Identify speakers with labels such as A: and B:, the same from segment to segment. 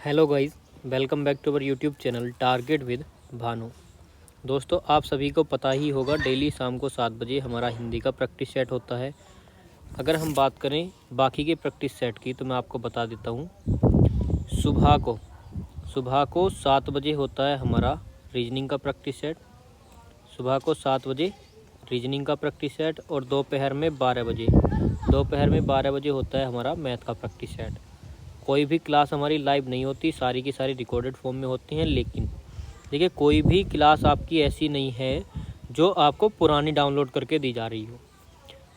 A: Hello guys, welcome back to our YouTube channel Target with Bhanu. दोस्तों, आप सभी को पता ही होगा डेली शाम को 7 बजे हमारा हिंदी का प्रैक्टिस सेट होता है। अगर हम बात करें बाकी के प्रैक्टिस सेट की तो मैं आपको बता देता हूँ। सुबह को 7 बजे होता है हमारा रीजनिंग का प्रैक्टिस सेट। सुबह को 7 बजे रीजनिंग का प्रैक्टिस सेट और दोपहर में 12 बजे होता है हमारा मैथ का प्रैक्टिस सेट। कोई भी क्लास हमारी लाइव नहीं होती, सारी की सारी रिकॉर्डेड फॉर्म में होती हैं। लेकिन देखिए, कोई भी क्लास आपकी ऐसी नहीं है जो आपको पुरानी डाउनलोड करके दी जा रही हो।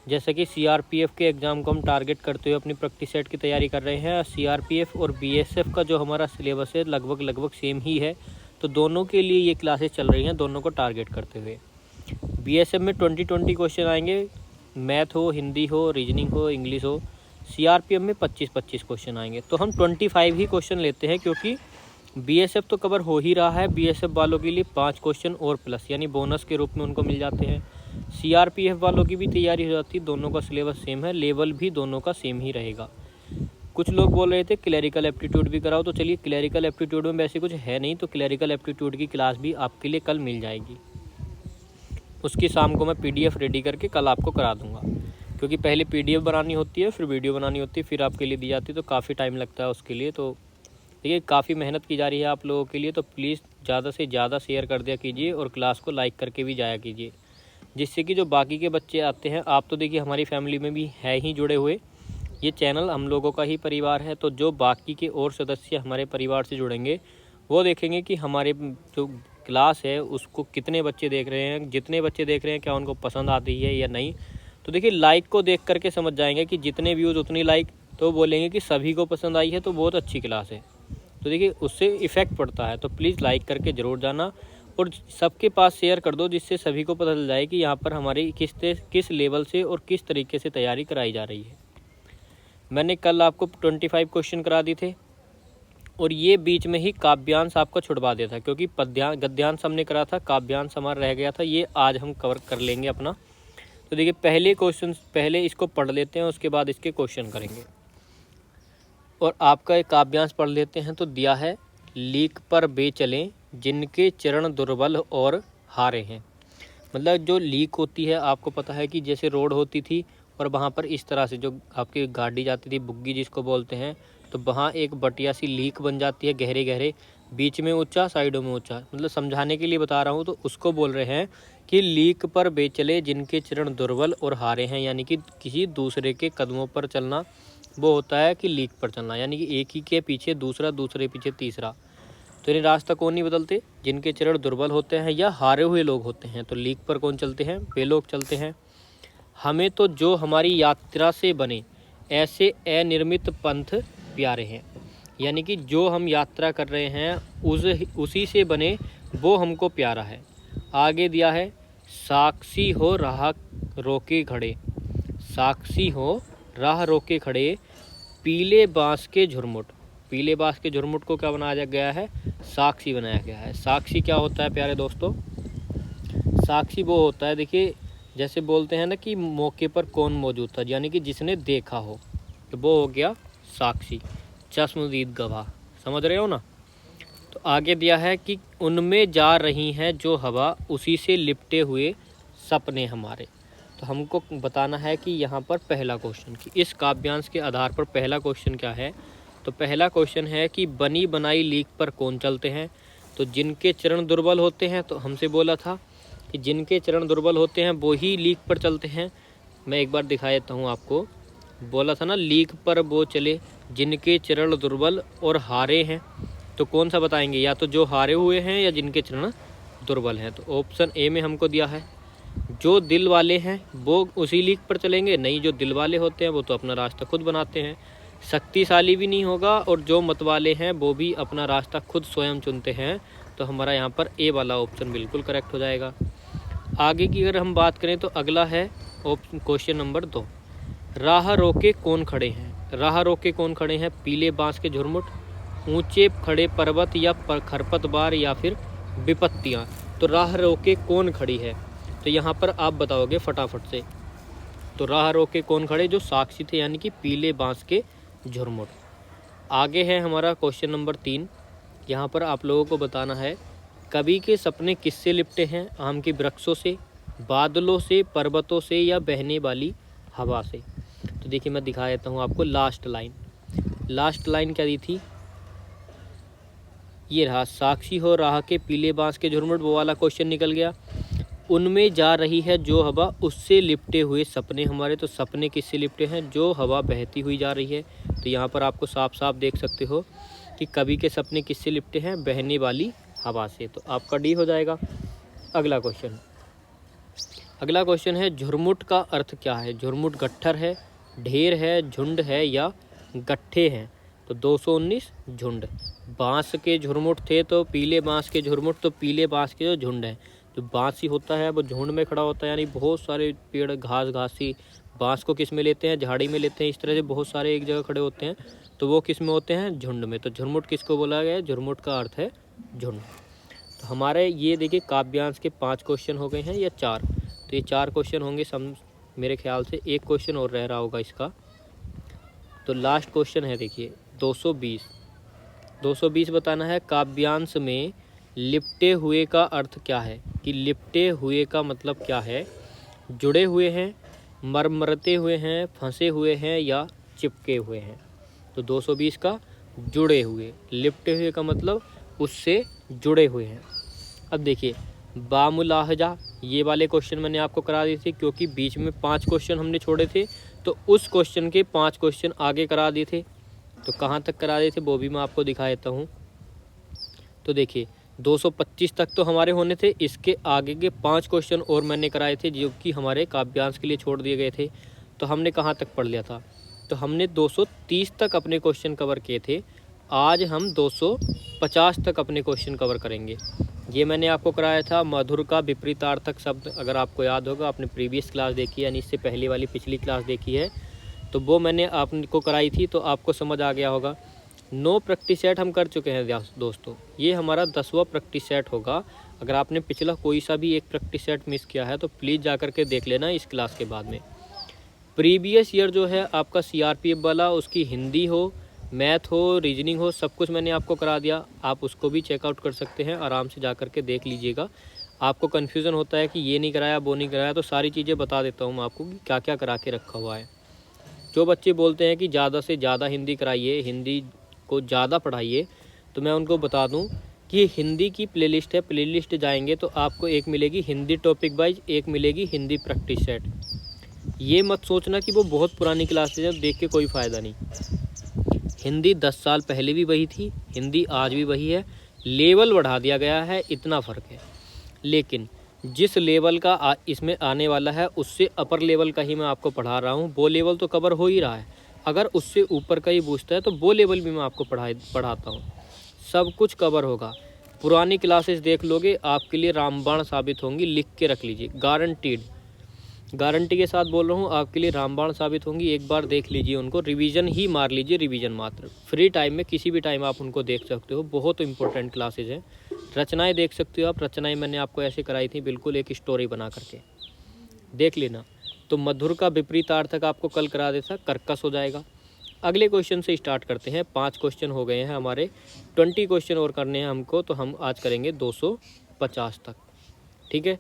A: जैसे कि सीआरपीएफ के एग्ज़ाम को हम टारगेट करते हुए अपनी प्रैक्टिस सेट की तैयारी कर रहे हैं। सीआरपीएफ और बीएसएफ का जो हमारा सिलेबस है लगभग सेम ही है, तो दोनों के लिए ये क्लासेस चल रही हैं, दोनों को टारगेट करते हुए। बीएसएफ में 20 क्वेश्चन आएंगे, मैथ हो, हिंदी हो, रीजनिंग हो, इंग्लिश हो। सीआरपीएफ में 25 क्वेश्चन आएंगे, तो हम 25 ही क्वेश्चन लेते हैं, क्योंकि बीएसएफ तो कवर हो ही रहा है। बीएसएफ वालों के लिए 5 क्वेश्चन और प्लस यानी बोनस के रूप में उनको मिल जाते हैं। सीआरपीएफ वालों की भी तैयारी हो जाती है, दोनों का सिलेबस सेम है, लेवल भी दोनों का सेम ही रहेगा। कुछ लोग बोल रहे थे क्लैरिकल एप्टीट्यूड भी कराओ, तो चलिए, क्लैरिकल एप्टीट्यूड में वैसे कुछ है नहीं, तो क्लैरिकल एप्टीट्यूड की क्लास भी आपके लिए कल मिल जाएगी। उसकी शाम को मैं पीडीएफ रेडी करके कल आपको करा दूंगा, क्योंकि पहले पीडीएफ बनानी होती है, फिर वीडियो बनानी होती है, फिर आपके लिए दी जाती है, तो काफ़ी टाइम लगता है उसके लिए। तो देखिए, काफ़ी मेहनत की जा रही है आप लोगों के लिए, तो प्लीज़ ज़्यादा से ज़्यादा शेयर कर दिया कीजिए और क्लास को लाइक करके भी जाया कीजिए, जिससे कि जो बाकी के बच्चे आते हैं, आप तो देखिए हमारी फैमिली में भी है ही जुड़े हुए, ये चैनल हम लोगों का ही परिवार है। तो जो बाकी के और सदस्य हमारे परिवार से जुड़ेंगे, वो देखेंगे कि हमारे जो क्लास है उसको कितने बच्चे देख रहे हैं, जितने बच्चे देख रहे हैं क्या उनको पसंद आती है या नहीं। तो देखिए, लाइक को देख करके समझ जाएंगे कि जितने व्यूज़ उतनी लाइक, तो बोलेंगे कि सभी को पसंद आई है, तो बहुत अच्छी क्लास है। तो देखिए, उससे इफ़ेक्ट पड़ता है। तो प्लीज़ लाइक करके ज़रूर जाना और सबके पास शेयर कर दो, जिससे सभी को पता चल जाए कि यहाँ पर हमारी किस लेवल से और किस तरीके से तैयारी कराई जा रही है। मैंने कल आपको 25 क्वेश्चन करा दिए थे, और ये बीच में ही काव्यांश आपका छुड़वा दिया था, क्योंकि गद्यांश हमने करा था, काव्यांश हमारा रह गया था। ये आज हम कवर कर लेंगे अपना। तो देखिए, पहले इसको पढ़ लेते हैं, उसके बाद इसके क्वेश्चन करेंगे। और आपका एक काव्यांश पढ़ लेते हैं। तो दिया है, लीक पर बे चलें जिनके चरण दुर्बल और हारे हैं। मतलब जो लीक होती है, आपको पता है कि जैसे रोड होती थी और वहाँ पर इस तरह से जो आपकी गाड़ी जाती थी, बुग्गी जिसको बोलते हैं, तो वहाँ एक बटिया सी लीक बन जाती है, गहरे गहरे, बीच में ऊंचा, साइडों में ऊंचा। मतलब समझाने के लिए बता रहा हूँ, तो उसको बोल रहे हैं कि लीक पर बेचले जिनके चरण दुर्बल और हारे हैं, यानी कि किसी दूसरे के कदमों पर चलना, वो होता है कि लीक पर चलना, यानी कि एक ही के पीछे दूसरा, दूसरे पीछे तीसरा। तो यानी रास्ता कौन नहीं बदलते, जिनके चरण दुर्बल होते हैं या हारे हुए लोग होते हैं। तो लीक पर कौन चलते हैं, वे लोग चलते हैं। हमें तो जो हमारी यात्रा से बने ऐसे अनिर्मित पंथ प्यारे हैं, यानी कि जो हम यात्रा कर रहे हैं उसी से बने वो हमको प्यारा है। आगे दिया है, साक्षी हो राह रोके खड़े, साक्षी हो राह रोके खड़े, पीले बांस के झुरमुट। पीले बांस के झुरमुट को क्या बनाया गया है, साक्षी बनाया गया है। साक्षी क्या होता है प्यारे दोस्तों, साक्षी वो होता है, देखिए जैसे बोलते हैं ना कि मौके पर कौन मौजूद था, यानी कि जिसने देखा हो, तो वो हो गया साक्षी, चश्मदीद गवाह। समझ रहे हो ना। तो आगे दिया है कि उनमें जा रही हैं जो हवा, उसी से लिपटे हुए सपने हमारे। तो हमको बताना है कि यहाँ पर पहला क्वेश्चन, कि इस काव्यांश के आधार पर पहला क्वेश्चन क्या है। तो पहला क्वेश्चन है कि बनी बनाई लीक पर कौन चलते हैं। तो जिनके चरण दुर्बल होते हैं, तो हमसे बोला था कि जिनके चरण दुर्बल होते हैं वो ही लीक पर चलते हैं। मैं एक बार दिखा देता हूँ आपको, बोला था ना, लीक पर वो चले जिनके चरण दुर्बल और हारे हैं। तो कौन सा बताएंगे, या तो जो हारे हुए हैं या जिनके चरण दुर्बल हैं। तो ऑप्शन ए में हमको दिया है, जो दिल वाले हैं वो उसी लीक पर चलेंगे। नहीं, जो दिल वाले होते हैं वो तो अपना रास्ता खुद बनाते हैं, शक्तिशाली भी नहीं होगा, और जो मत वाले हैं वो भी अपना रास्ता खुद स्वयं चुनते हैं। तो हमारा यहाँ पर ए वाला ऑप्शन बिल्कुल करेक्ट हो जाएगा। आगे की अगर हम बात करें तो अगला है क्वेश्चन नंबर 2, राह रोके कौन खड़े हैं। राह रोके कौन खड़े हैं, पीले बांस के झुरमुट, ऊंचे खड़े पर्वत या खरपतवार या फिर विपत्तियाँ। तो राह रोके कौन खड़ी है, तो यहाँ पर आप बताओगे फटाफट से। तो राह रोके कौन खड़े, जो साक्षी थे, यानी कि पीले बांस के झुरमुट। आगे है हमारा क्वेश्चन नंबर 3। यहाँ पर आप लोगों को बताना है कवि के सपने किससे लिपटे हैं? आम के वृक्षों से, बादलों से, पर्वतों से या बहने वाली हवा से। तो देखिए मैं दिखा देता हूँ आपको लास्ट लाइन क्या दी थी, ये रहा, साक्षी हो राह के पीले बांस के झुरमुट, वो वाला क्वेश्चन निकल गया। उनमें जा रही है जो हवा, उससे लिपटे हुए सपने हमारे। तो सपने किससे लिपटे हैं? जो हवा बहती हुई जा रही है। तो यहाँ पर आपको साफ साफ देख सकते हो कि कवि के सपने किससे लिपटे हैं? बहने वाली हवा से। तो आपका डी हो जाएगा। अगला क्वेश्चन है झुरमुट का अर्थ क्या है? झुरमुट गट्ठर है, ढेर है, झुंड है या गट्ठे हैं? तो 219 झुंड। बांस के झुरमुट थे तो पीले बांस के झुरमुट, तो पीले बांस के जो झुंड हैं। जो बांस ही होता है वो झुंड में खड़ा होता है, यानी बहुत सारे पेड़ घासी बांस को किस में लेते हैं? झाड़ी में लेते हैं। इस तरह से बहुत सारे एक जगह खड़े होते हैं, तो वो किस में होते हैं? झुंड में। तो झुरमुट किसको बोला गया है? झुरमुट का अर्थ है झुंड। तो हमारे ये देखिए काव्यांश के 5 क्वेश्चन हो गए हैं या 4। तो ये 4 क्वेश्चन होंगे सब मेरे ख्याल से। एक क्वेश्चन और रह रहा होगा इसका। तो लास्ट क्वेश्चन है देखिए 220 बताना है काव्यांश में लिपटे हुए का अर्थ क्या है? कि लिपटे हुए का मतलब क्या है? जुड़े हुए हैं, मरमरते हुए हैं, फंसे हुए हैं या चिपके हुए हैं? तो 220 का जुड़े हुए, लिपटे हुए का मतलब उससे जुड़े हुए हैं। अब देखिए बामुलाहजा, ये वाले क्वेश्चन मैंने आपको करा दिए थे क्योंकि बीच में 5 क्वेश्चन हमने छोड़े थे, तो उस क्वेश्चन के 5 क्वेश्चन आगे करा दिए थे। तो कहाँ तक करा दिए थे वो भी मैं आपको दिखा देता हूँ। तो देखिए 225 तक तो हमारे होने थे, इसके आगे के 5 क्वेश्चन और मैंने कराए थे जो कि हमारे काव्यांश के लिए छोड़ दिए गए थे। तो हमने कहाँ तक पढ़ लिया था? तो हमने 230 तक अपने क्वेश्चन कवर किए थे। आज हम 250 तक अपने क्वेश्चन कवर करेंगे। ये मैंने आपको कराया था मधुर का विपरीतार्थक शब्द, अगर आपको याद होगा, आपने प्रीवियस क्लास देखी है यानी इससे पहले वाली पिछली क्लास देखी है, तो वो मैंने आपको कराई थी, तो आपको समझ आ गया होगा। 9 प्रैक्टिस सेट हम कर चुके हैं दोस्तों। ये हमारा 10वां प्रैक्टिस सेट होगा। अगर आपने पिछला कोई सा भी एक प्रैक्टिस सेट मिस किया है तो प्लीज़ जा कर के देख लेना इस क्लास के बाद में। प्रीवियस ईयर जो है आपका CRPF वाला, उसकी हिंदी हो, मैथ हो, रीजनिंग हो, सब कुछ मैंने आपको करा दिया। आप उसको भी चेकआउट कर सकते हैं, आराम से जा कर के देख लीजिएगा। आपको कन्फ्यूज़न होता है कि ये नहीं कराया वो नहीं कराया, तो सारी चीज़ें बता देता हूँ मैं आपको कि क्या क्या करा के रखा हुआ है। जो बच्चे बोलते हैं कि ज़्यादा से ज़्यादा हिंदी कराइए, हिंदी को ज़्यादा पढ़ाइए, तो मैं उनको बता दूं कि हिंदी की प्लेलिस्ट है, प्लेलिस्ट जाएंगे तो आपको एक मिलेगी हिंदी टॉपिक वाइज, एक मिलेगी हिंदी प्रैक्टिस सेट। ये मत सोचना कि वो बहुत पुरानी क्लासेज है, देख के कोई फ़ायदा नहीं। हिंदी 10 साल पहले भी वही थी, हिंदी आज भी वही है, लेवल बढ़ा दिया गया है, इतना फ़र्क है। लेकिन जिस लेवल का इसमें आने वाला है उससे अपर लेवल का ही मैं आपको पढ़ा रहा हूँ। वो लेवल तो कवर हो ही रहा है, अगर उससे ऊपर का ही पूछता है तो वो लेवल भी मैं आपको पढ़ाता हूँ। सब कुछ कवर होगा। पुरानी क्लासेस देख लोगे, आपके लिए रामबाण साबित होंगी, लिख के रख लीजिए, गारंटीड, गारंटी के साथ बोल रहा हूँ, आपके लिए रामबाण साबित होंगी। एक बार देख लीजिए उनको, रिवीजन ही मार लीजिए, रिवीजन मात्र। फ्री टाइम में किसी भी टाइम आप उनको देख सकते हो, बहुत इंपॉर्टेंट क्लासेज हैं। रचनाएं देख सकते हो आप, रचनाएं मैंने आपको ऐसे कराई थी, बिल्कुल एक स्टोरी बना करके, देख लेना। तो मधुर का विपरीतार्थक आपको कल करा देता, कर्कश हो जाएगा। अगले क्वेश्चन से स्टार्ट करते हैं। 5 क्वेश्चन हो गए हैं हमारे, 20 क्वेश्चन और करने हैं हमको, तो हम आज करेंगे 250 तक, ठीक है।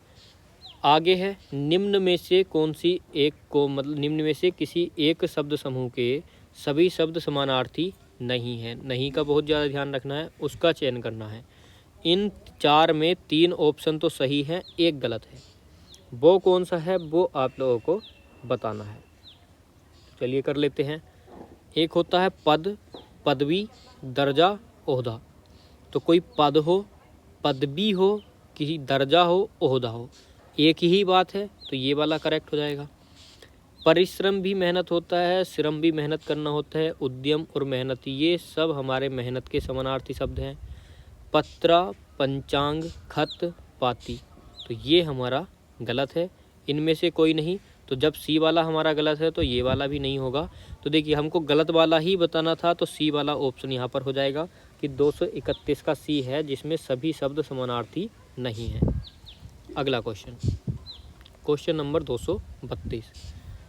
A: आगे है निम्न में से कौन सी एक को, मतलब निम्न में से किसी एक शब्द समूह के सभी शब्द समानार्थी नहीं है। नहीं का बहुत ज़्यादा ध्यान रखना है, उसका चयन करना है। इन 4 में 3 ऑप्शन तो सही है, एक गलत है। वो कौन सा है वो आप लोगों को बताना है। चलिए कर लेते हैं। एक होता है पद, पदवी, दर्जा, ओहदा। तो कोई पद हो, पदवी हो, किसी दर्जा हो, ओहदा हो, एक ही बात है, तो ये वाला करेक्ट हो जाएगा। परिश्रम भी मेहनत होता है, श्रम भी मेहनत करना होता है, उद्यम और मेहनत, ये सब हमारे मेहनत के समानार्थी शब्द हैं। पत्रा, पंचांग, खत, पाती, तो ये हमारा गलत है, इनमें से कोई नहीं। तो जब सी वाला हमारा गलत है तो ये वाला भी नहीं होगा। तो देखिए हमको गलत वाला ही बताना था, तो सी वाला ऑप्शन यहाँ पर हो जाएगा कि 231 का सी है, जिसमें सभी शब्द समानार्थी नहीं है। अगला क्वेश्चन, क्वेश्चन नंबर 232,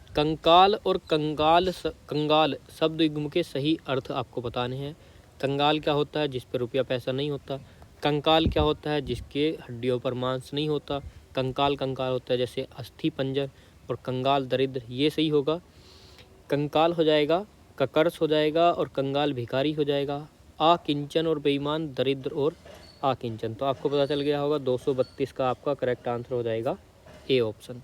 A: कंकाल और कंगाल शब्द युग्म के सही अर्थ आपको बताने हैं। कंगाल क्या होता है? जिस पर रुपया पैसा नहीं होता। कंकाल क्या होता है? जिसके हड्डियों पर मांस नहीं होता। कंकाल होता है जैसे अस्थि पंजर, और कंगाल दरिद्र, ये सही होगा। कंकाल हो जाएगा, ककर्स हो जाएगा, और कंगाल भिखारी हो जाएगा। आकिंचन और बेईमान, दरिद्र और आकिंचन। तो आपको पता चल गया होगा 232 का आपका करेक्ट आंसर हो जाएगा ए ऑप्शन।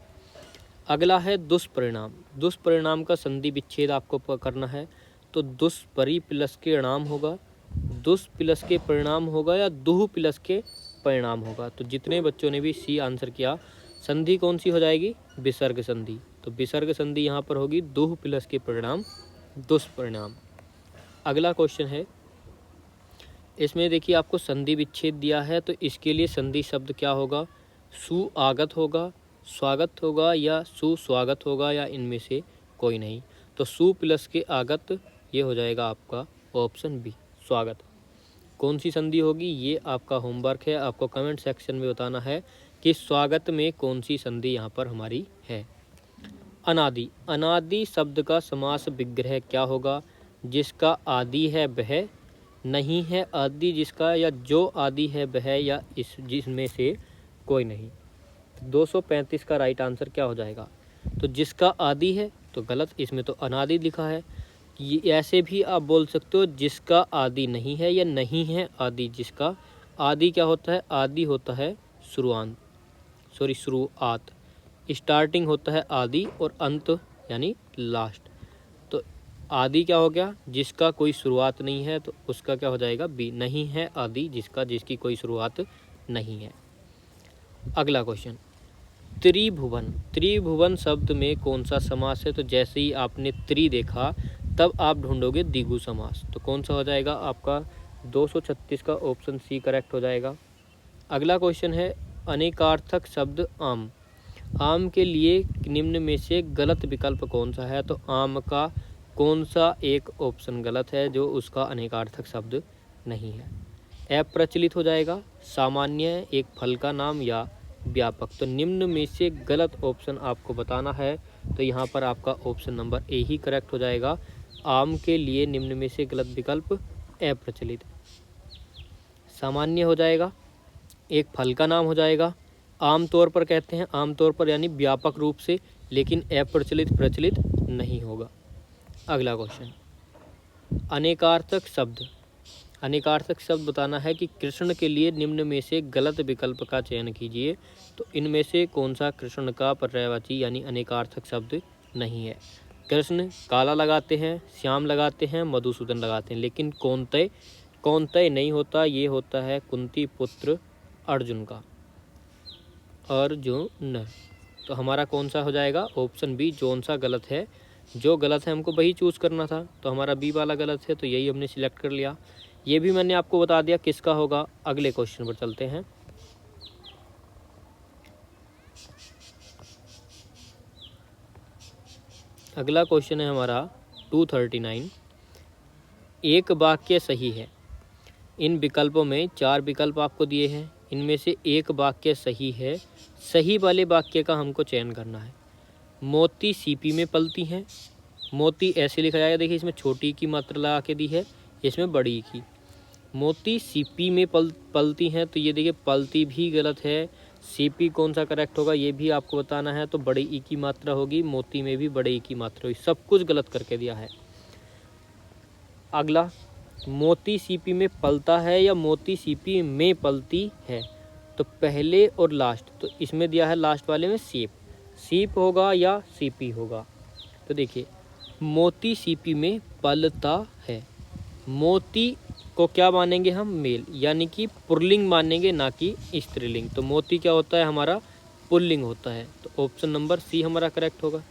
A: अगला है दुष्परिणाम। दुष्परिणाम का संधि विच्छेद आपको करना है। तो दुष्परि प्लस के नाम होगा, दुष् प्लस के परिणाम होगा, या दुह प्लस के परिणाम होगा। तो जितने बच्चों ने भी सी आंसर किया, संधि कौन सी हो जाएगी? विसर्ग संधि। तो विसर्ग संधि यहाँ पर होगी दुह प्लस के परिणाम, दुष्परिणाम। अगला क्वेश्चन है, इसमें देखिए आपको संधि विच्छेद दिया है, तो इसके लिए संधि शब्द क्या होगा? सुआगत होगा, स्वागत होगा, या सुस्वागत होगा, या इनमें से कोई नहीं। तो सु प्लस के आगत, ये हो जाएगा आपका ऑप्शन बी, स्वागत। कौन सी संधि होगी? ये आपका होमवर्क है, आपको कमेंट सेक्शन में बताना है कि स्वागत में कौन सी संधि यहाँ पर हमारी है। अनादि। अनादि शब्द का समास विग्रह क्या होगा? जिसका आदि है वह नहीं है आदि जिसका, या जो आदि है वह, या इस जिसमें से कोई नहीं। 235 का राइट आंसर क्या हो जाएगा? तो जिसका आदि है तो गलत, इसमें तो अनादि लिखा है। ये ऐसे भी आप बोल सकते हो जिसका आदि नहीं है, या नहीं है आदि जिसका। आदि क्या होता है? आदि होता है शुरुआत, शुरुआत। स्टार्टिंग होता है आदि, और अंत यानी लास्ट। तो आदि क्या हो गया? जिसका कोई शुरुआत नहीं है, तो उसका क्या हो जाएगा? बी। नहीं है आदि जिसका, जिसकी कोई शुरुआत नहीं है। अगला क्वेश्चन, त्रिभुवन। त्रिभुवन शब्द में कौन सा समास है? तो जैसे ही आपने त्रि देखा तब आप ढूंढोगे द्विगु समास। तो कौन सा हो जाएगा आपका? 236 का ऑप्शन सी करेक्ट हो जाएगा। अगला क्वेश्चन है, अनेकार्थक शब्द आम। आम के लिए निम्न में से गलत विकल्प कौन सा है? तो आम का कौन सा एक ऑप्शन गलत है जो उसका अनेकार्थक शब्द नहीं है? अप्रचलित हो जाएगा, सामान्य, एक फल का नाम, या व्यापक। तो निम्न में से गलत ऑप्शन आपको बताना है। तो यहाँ पर आपका option number A he correct हो जाएगा। आम के लिए निम्न में से गलत विकल्प अप्रचलित। सामान्य हो जाएगा, एक फल का नाम हो जाएगा, आमतौर पर कहते हैं, आमतौर पर यानी व्यापक रूप से, लेकिन अप्रचलित प्रचलित नहीं होगा। अगला क्वेश्चन, अनेकार्थक शब्द। अनेकार्थक शब्द बताना है कि कृष्ण के लिए निम्न में से गलत विकल्प का चयन कीजिए। तो इनमें से कौन सा कृष्ण का पर्यायवाची यानी अनेकार्थक शब्द नहीं है? कृष्ण काला लगाते हैं, श्याम लगाते हैं, मधुसूदन लगाते हैं, लेकिन कौनतय नहीं होता। ये होता है कुंती पुत्र अर्जुन का, अर्जुन। तो हमारा कौन सा हो जाएगा? ऑप्शन बी, जोन सा गलत है। जो गलत है हमको वही चूज़ करना था, तो हमारा बी वाला गलत है, तो यही हमने सिलेक्ट कर लिया। ये भी मैंने आपको बता दिया किसका होगा। अगले क्वेश्चन पर चलते हैं। अगला क्वेश्चन है हमारा 239। एक वाक्य सही है। इन विकल्पों में 4 विकल्प आपको दिए हैं, इनमें से एक वाक्य सही है। सही वाले वाक्य का हमको चयन करना है। मोती सीपी में पलती हैं। मोती ऐसे लिखा जाएगा, देखिए इसमें छोटी की मात्रा लगा के दी है, इसमें बड़ी की। मोती सीपी में पलती हैं, तो ये देखिए पलती भी गलत है। सीपी कौन सा करेक्ट होगा ये भी आपको बताना है। तो बड़े ई की मात्रा होगी, मोती में भी बड़े ई की मात्रा होगी, सब कुछ गलत करके दिया है। अगला, मोती सीपी में पलता है या मोती सीपी में पलती है? तो पहले और लास्ट, तो इसमें दिया है लास्ट वाले में सीप होगा या सीपी होगा। तो देखिए मोती सीपी में पलता है। मोती को क्या मानेंगे हम? मेल, यानी कि पुल्लिंग मानेंगे, ना कि स्त्रीलिंग। तो मोती क्या होता है हमारा? पुल्लिंग होता है। तो ऑप्शन नंबर सी हमारा करेक्ट होगा।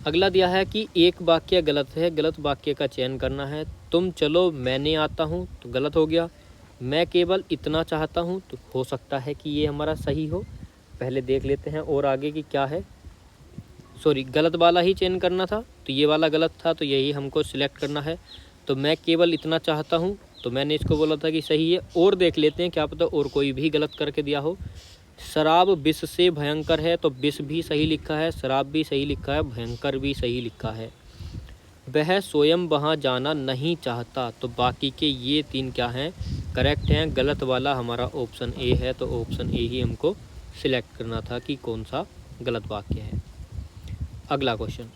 A: अगला दिया है कि एक वाक्य गलत है, गलत वाक्य का चयन करना है। तुम चलो मैंने आता हूँ, तो गलत हो गया। मैं केवल इतना चाहता हूँ, तो हो सकता है कि ये हमारा सही हो। पहले देख लेते हैं और आगे की क्या है। गलत वाला ही चयन करना था, तो ये वाला गलत था, तो यही हमको सिलेक्ट करना है। तो मैं केवल इतना चाहता हूँ, तो मैंने इसको बोला था कि सही है। और देख लेते हैं, क्या पता और कोई भी गलत करके दिया हो। शराब विष से भयंकर है, तो विष भी सही लिखा है, शराब भी सही लिखा है, भयंकर भी सही लिखा है। वह स्वयं वहाँ जाना नहीं चाहता, तो बाकी के ये 3 क्या हैं, करेक्ट हैं। गलत वाला हमारा ऑप्शन ए है, तो ऑप्शन ए ही हमको सिलेक्ट करना था कि कौन सा गलत वाक्य है। अगला क्वेश्चन,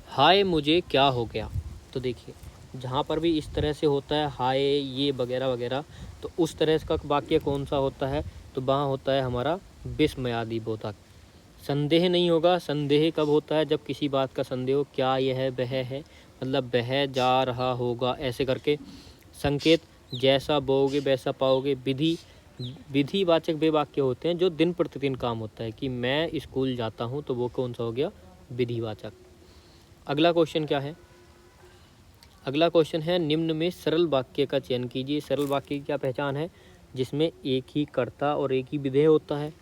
A: हाय मुझे क्या हो गया। तो देखिए जहाँ पर भी इस तरह से होता है हाय ये वगैरह वगैरह, तो उस तरह का वाक्य कौन सा होता है, तो वहाँ होता है हमारा विस्मयादि बोधक। संदेह नहीं होगा। संदेह कब होता है, जब किसी बात का संदेह हो, क्या यह है वह है, मतलब वह जा रहा होगा ऐसे करके। संकेत, जैसा बोओगे वैसा पाओगे। विधि, विधिवाचक वे वाक्य होते हैं जो दिन प्रतिदिन काम होता है, कि मैं स्कूल जाता हूँ, तो वो कौन सा हो गया, विधिवाचक। अगला क्वेश्चन क्या है, अगला क्वेश्चन है निम्न में सरल वाक्य का चयन कीजिए। सरल वाक्य की क्या पहचान है, जिसमें एक ही कर्ता और एक ही विधेय होता है।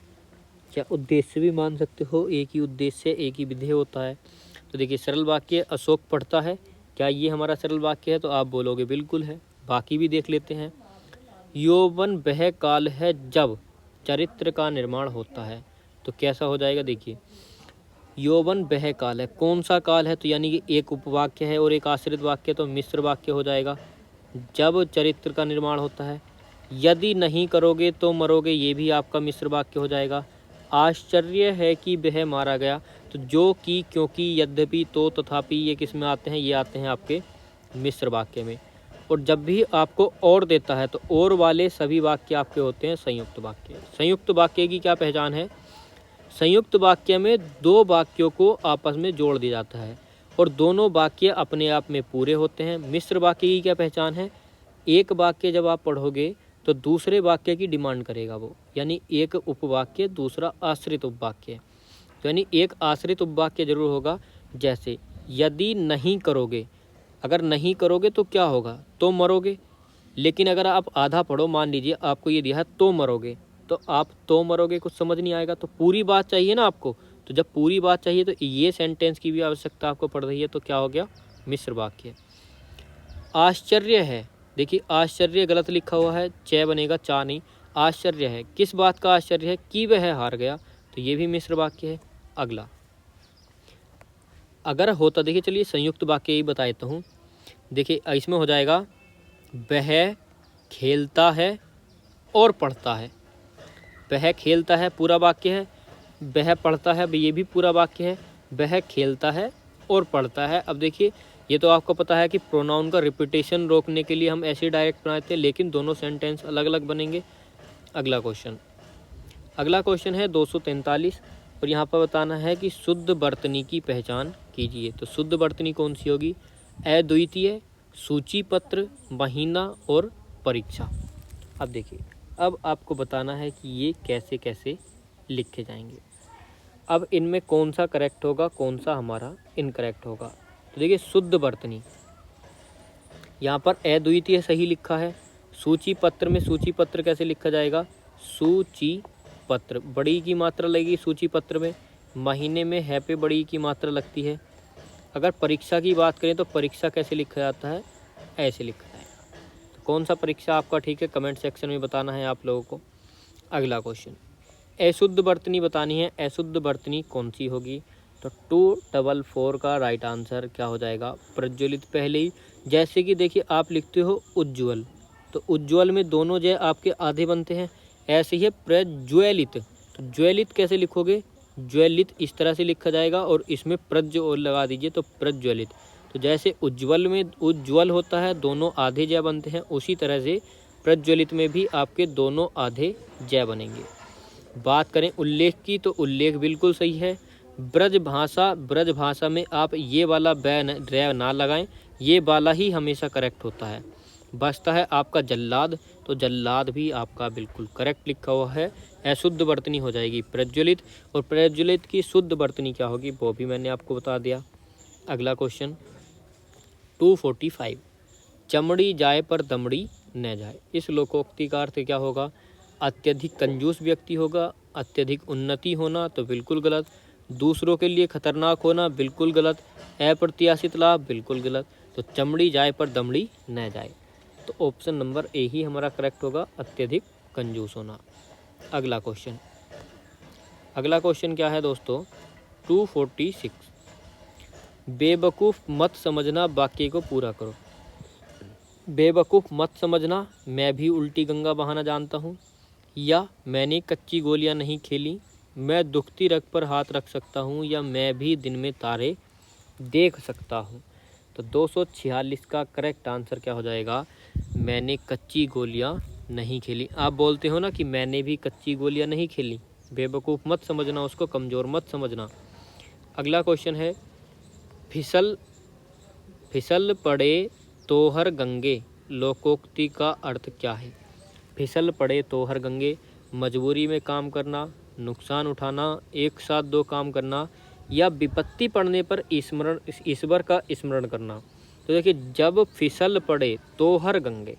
A: क्या उद्देश्य भी मान सकते हो, एक ही उद्देश्य एक ही विधेय होता है। तो देखिए सरल वाक्य, अशोक पढ़ता है, क्या ये हमारा सरल वाक्य है, तो आप बोलोगे बिल्कुल है। बाकी भी देख लेते हैं। यौवन वह काल है जब चरित्र का निर्माण होता है, तो कैसा हो जाएगा, देखिए यौवन वह काल है, कौन सा काल है, तो यानी कि एक उपवाक्य है और एक आश्रित वाक्य, तो मिश्र वाक्य हो जाएगा। जब चरित्र का निर्माण होता है, यदि नहीं करोगे तो मरोगे, ये भी आपका मिश्र वाक्य हो जाएगा। आश्चर्य है कि वह मारा गया, तो जो कि, क्योंकि, यद्यपि, तो, तथापि, ये किस में आते हैं, ये आते हैं आपके मिश्र वाक्य में। और जब भी आपको और देता है, तो और वाले सभी वाक्य आपके होते हैं संयुक्त वाक्य। संयुक्त वाक्य की क्या पहचान है, संयुक्त वाक्य में 2 वाक्यों को आपस में जोड़ दिया जाता है और दोनों वाक्य अपने आप में पूरे होते हैं। मिश्र वाक्य की क्या पहचान है, एक वाक्य जब आप पढ़ोगे तो दूसरे वाक्य की डिमांड करेगा वो, यानी एक उपवाक्य दूसरा आश्रित उपवाक्य, तो यानी एक आश्रित उपवाक्य जरूर होगा। जैसे यदि नहीं करोगे, अगर नहीं करोगे तो क्या होगा, तो मरोगे। लेकिन अगर आप आधा पढ़ो, मान लीजिए आपको ये दिया है तो मरोगे, तो आप तो मरोगे कुछ समझ नहीं आएगा, तो पूरी बात चाहिए ना आपको। तो जब पूरी बात चाहिए तो ये सेंटेंस की भी आवश्यकता आपको पड़ रही है, तो क्या हो गया, मिश्र वाक्य। आश्चर्य है, देखिए आश्चर्य गलत लिखा हुआ है, च बनेगा चा नहीं। आश्चर्य है, किस बात का आश्चर्य है, कि वह हार गया, तो ये भी मिश्र वाक्य है। अगला, अगर होता, देखिए चलिए संयुक्त वाक्य ही बता देता हूँ। देखिए इसमें हो जाएगा वह खेलता है और पढ़ता है। वह खेलता है पूरा वाक्य है, वह पढ़ता है ये भी पूरा वाक्य है, वह खेलता है और पढ़ता है। अब देखिए ये तो आपको पता है कि प्रोनाउन का रिपीटेशन रोकने के लिए हम ऐसे डायरेक्ट बनाते हैं, लेकिन दोनों सेंटेंस अलग अलग बनेंगे। अगला क्वेश्चन, अगला क्वेश्चन है 243 और यहाँ पर बताना है कि शुद्ध वर्तनी की पहचान कीजिए। तो शुद्ध वर्तनी कौन सी होगी, अद्वितीय, सूचीपत्र, महीना और परीक्षा। अब देखिए अब आपको बताना है कि ये कैसे कैसे लिखे जाएंगे। अब इनमें कौन सा करेक्ट होगा, कौन सा हमारा इनकरेक्ट होगा। तो देखिए शुद्ध वर्तनी, यहाँ पर अद्वितीय सही लिखा है। सूची पत्र में सूची पत्र कैसे लिखा जाएगा, सूची पत्र, बड़ी की मात्रा लगेगी सूची पत्र में। महीने में है पे बड़ी की मात्रा लगती है। अगर परीक्षा की बात करें तो परीक्षा कैसे लिखा जाता है, ऐसे लिखा जाएगा। तो कौन सा परीक्षा आपका ठीक है, कमेंट सेक्शन में बताना है आप लोगों को। अगला क्वेश्चन, अशुद्ध वर्तनी बतानी है। अशुद्ध वर्तनी कौन सी होगी, तो 244 का राइट आंसर क्या हो जाएगा, प्रज्वलित पहले ही। जैसे कि देखिए आप लिखते हो उज्ज्वल, तो उज्ज्वल में दोनों जय आपके आधे बनते हैं, ऐसे ही है प्रज्वलित। तो ज्वलित कैसे लिखोगे, ज्वलित इस तरह से लिखा जाएगा और इसमें प्रज्व और लगा दीजिए तो प्रज्वलित। तो जैसे उज्ज्वल में उज्ज्वल होता है दोनों आधे जय बनते हैं, उसी तरह से प्रज्वलित में भी आपके दोनों आधे जय बनेंगे। बात करें उल्लेख की, तो उल्लेख बिल्कुल सही है। ब्रज भाषा, ब्रज भाषा में आप ये वाला रै ना लगाएं, ये वाला ही हमेशा करेक्ट होता है। बचता है आपका जल्लाद, तो जल्लाद भी आपका बिल्कुल करेक्ट लिखा हुआ है। अशुद्ध वर्तनी हो जाएगी प्रज्वलित, और प्रज्वलित की शुद्ध वर्तनी क्या होगी वो भी मैंने आपको बता दिया। अगला क्वेश्चन 245, चमड़ी जाए पर दमड़ी न जाए। इस लोकोक्ति का अर्थ क्या होगा, अत्यधिक कंजूस व्यक्ति होगा, अत्यधिक उन्नति होना, तो बिल्कुल गलत। दूसरों के लिए खतरनाक होना, बिल्कुल गलत। अप्रत्याशित लाभ, बिल्कुल गलत। तो चमड़ी जाए पर दमड़ी न जाए, तो ऑप्शन नंबर ए ही हमारा करेक्ट होगा, अत्यधिक कंजूस होना। अगला क्वेश्चन अगला क्वेश्चन क्या है दोस्तों, 246, बेवकूफ़ मत समझना वाक्य को पूरा करो। बेवकूफ़ मत समझना, मैं भी उल्टी गंगा बहाना जानता हूँ, या मैंने कच्ची गोलियाँ नहीं खेली, मैं दुखती रग पर हाथ रख सकता हूँ, या मैं भी दिन में तारे देख सकता हूँ। तो 246 का करेक्ट आंसर क्या हो जाएगा, मैंने कच्ची गोलियाँ नहीं खेली। आप बोलते हो ना कि मैंने भी कच्ची गोलियाँ नहीं खेली, बेवकूफ़ मत समझना, उसको कमज़ोर मत समझना। अगला क्वेश्चन है, फिसल फिसल पड़े तो हर गंगे, लोकोक्ति का अर्थ क्या है। फिसल पड़े तो हर गंगे, मजबूरी में काम करना, नुकसान उठाना, एक साथ दो काम करना, या विपत्ति पड़ने पर ईश्वर का स्मरण करना। तो देखिए, जब फिसल पड़े तो हर गंगे,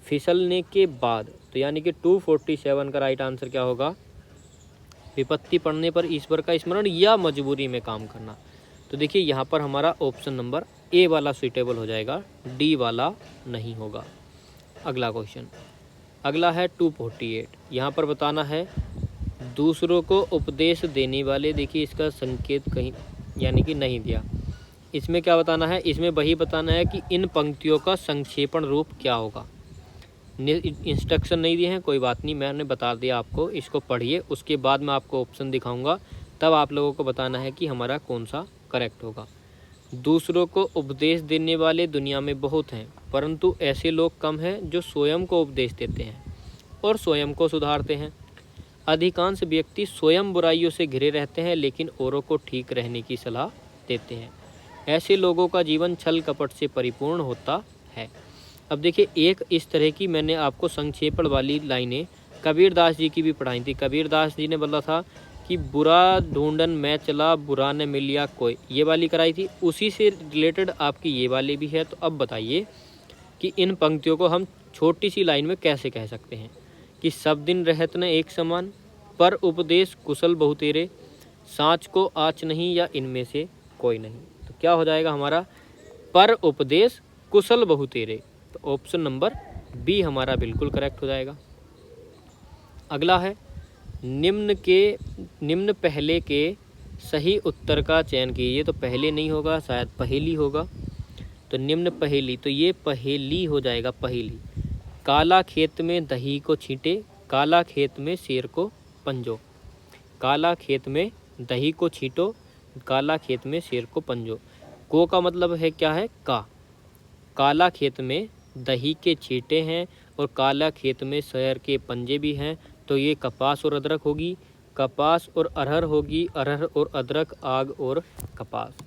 A: फिसलने के बाद, तो यानी कि 247 का राइट आंसर क्या होगा, विपत्ति पड़ने पर ईश्वर का स्मरण या मजबूरी में काम करना। तो देखिए यहाँ पर हमारा ऑप्शन नंबर ए वाला सुइटेबल हो जाएगा, डी वाला नहीं होगा। अगला क्वेश्चन, अगला है 248। यहाँ पर बताना है, दूसरों को उपदेश देने वाले, देखिए इसका संकेत कहीं यानी कि नहीं दिया। इसमें क्या बताना है, इसमें वही बताना है कि इन पंक्तियों का संक्षेपण रूप क्या होगा। इंस्ट्रक्शन नहीं दिए हैं, कोई बात नहीं, मैंने बता दिया आपको, इसको पढ़िए, उसके बाद मैं आपको ऑप्शन दिखाऊंगा, तब आप लोगों को बताना है कि हमारा कौन सा करेक्ट होगा। दूसरों को उपदेश देने वाले दुनिया में बहुत हैं, परंतु ऐसे लोग कम हैं जो स्वयं को उपदेश देते हैं और स्वयं को सुधारते हैं। अधिकांश व्यक्ति स्वयं बुराइयों से घिरे रहते हैं, लेकिन औरों को ठीक रहने की सलाह देते हैं। ऐसे लोगों का जीवन छल कपट से परिपूर्ण होता है। अब देखिए, एक इस तरह की मैंने आपको संक्षेपण वाली लाइनें कबीरदास जी की भी पढ़ाई थी। कबीरदास जी ने बोला था कि बुरा ढूंढन मैं चला, बुरा न मिलिया कोई, ये वाली कराई थी। उसी से रिलेटेड आपकी ये वाली भी है। तो अब बताइए कि इन पंक्तियों को हम छोटी सी लाइन में कैसे कह सकते हैं कि सब दिन रहत न एक समान, पर उपदेश कुशल बहुतेरे, साँच को आँच नहीं, या इनमें से कोई नहीं। तो क्या हो जाएगा हमारा, पर उपदेश कुशल बहुतेरे। तो ऑप्शन नंबर बी हमारा बिल्कुल करेक्ट हो जाएगा। अगला है, निम्न पहले के सही उत्तर का चयन कीजिए। तो पहले नहीं होगा, शायद पहेली होगा। तो निम्न पहेली, तो ये पहेली हो जाएगा, पहेली। काला खेत में दही को छींटे, काला खेत में शेर को पंजो। काला खेत में दही को छींटो, काला खेत में शेर को पंजो। को का मतलब है क्या है, का। काला खेत में दही के छींटे हैं और काला खेत में शेर के पंजे भी हैं, तो ये कपास और अदरक होगी। कपास और अरहर होगी, अरहर और अदरक, आग और कपास।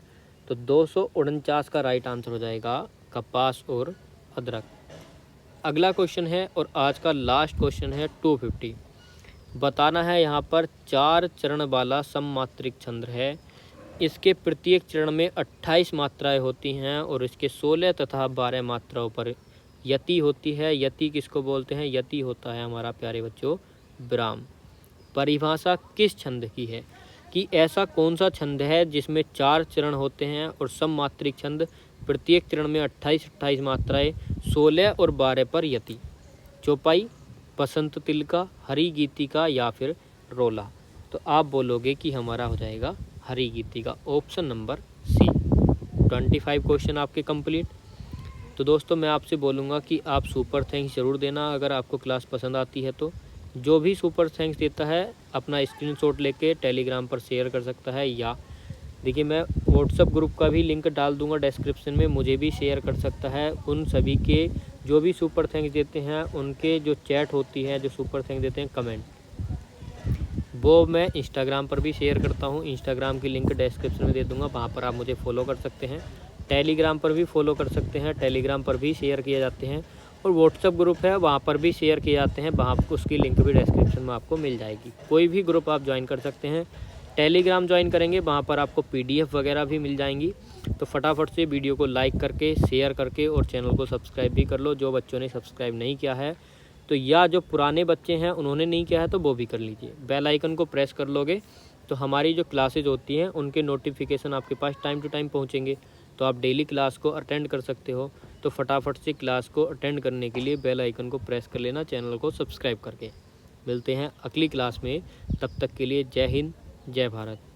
A: तो 249 का राइट आंसर हो जाएगा कपास और अदरक। अगला क्वेश्चन है और आज का लास्ट क्वेश्चन है 250। बताना है यहाँ पर 4 चरण वाला सममात्रिक छंद है। इसके प्रत्येक चरण में 28 मात्राएं होती हैं और इसके 16 तथा 12 मात्राओं पर यति होती है। यति किसको बोलते हैं, यति होता है हमारा प्यारे बच्चों विराम। परिभाषा किस छंद की है, कि ऐसा कौन सा छंद है जिसमें 4 चरण होते हैं और सममात्रिक छंद, प्रत्येक चरण में 28 मात्राएं, 16 और 12 पर यति। चौपाई, बसंत तिलका, हरी गीतिका, या फिर रोला। तो आप बोलोगे कि हमारा हो जाएगा हरी गीतिका, ऑप्शन नंबर सी। 25 क्वेश्चन आपके कंप्लीट। तो दोस्तों मैं आपसे बोलूँगा कि आप सुपर थैंक्स ज़रूर देना अगर आपको क्लास पसंद आती है। तो जो भी सुपर थैंक्स देता है अपना स्क्रीनशॉट लेके टेलीग्राम पर शेयर कर सकता है, या देखिए मैं व्हाट्सएप ग्रुप का भी लिंक डाल दूंगा डिस्क्रिप्शन में, मुझे भी शेयर कर सकता है। उन सभी के जो भी सुपर थैंक्स देते हैं उनके जो चैट होती है, जो सुपर थैंक्स देते हैं कमेंट, वो मैं इंस्टाग्राम पर भी शेयर करता हूँ। इंस्टाग्राम की लिंक डिस्क्रिप्शन में दे दूँगा, वहाँ पर आप मुझे फॉलो कर सकते हैं। टेलीग्राम पर भी फॉलो कर सकते हैं, टेलीग्राम पर भी शेयर किए जाते हैं। और व्हाट्सएप ग्रुप है वहाँ पर भी शेयर किए जाते हैं, वहाँ उसकी लिंक भी डिस्क्रिप्शन में आपको मिल जाएगी। कोई भी ग्रुप आप ज्वाइन कर सकते हैं। टेलीग्राम ज्वाइन करेंगे वहाँ पर आपको PDF वगैरह भी मिल जाएंगी। तो फटाफट से वीडियो को लाइक करके, शेयर करके और चैनल को सब्सक्राइब भी कर लो, जो बच्चों ने सब्सक्राइब नहीं किया है तो, या जो पुराने बच्चे हैं उन्होंने नहीं किया है तो वो भी कर लीजिए। बेल आइकन को प्रेस कर लोगे तो हमारी जो क्लासेज होती हैं उनके नोटिफिकेशन आपके पास टाइम टू टाइम पहुँचेंगे, तो आप डेली क्लास को अटेंड कर सकते हो। तो फटाफट से क्लास को अटेंड करने के लिए बेल आइकन को प्रेस कर लेना, चैनल को सब्सक्राइब करके। मिलते हैं अगली क्लास में, तब तक के लिए जय हिंद, जय भारत।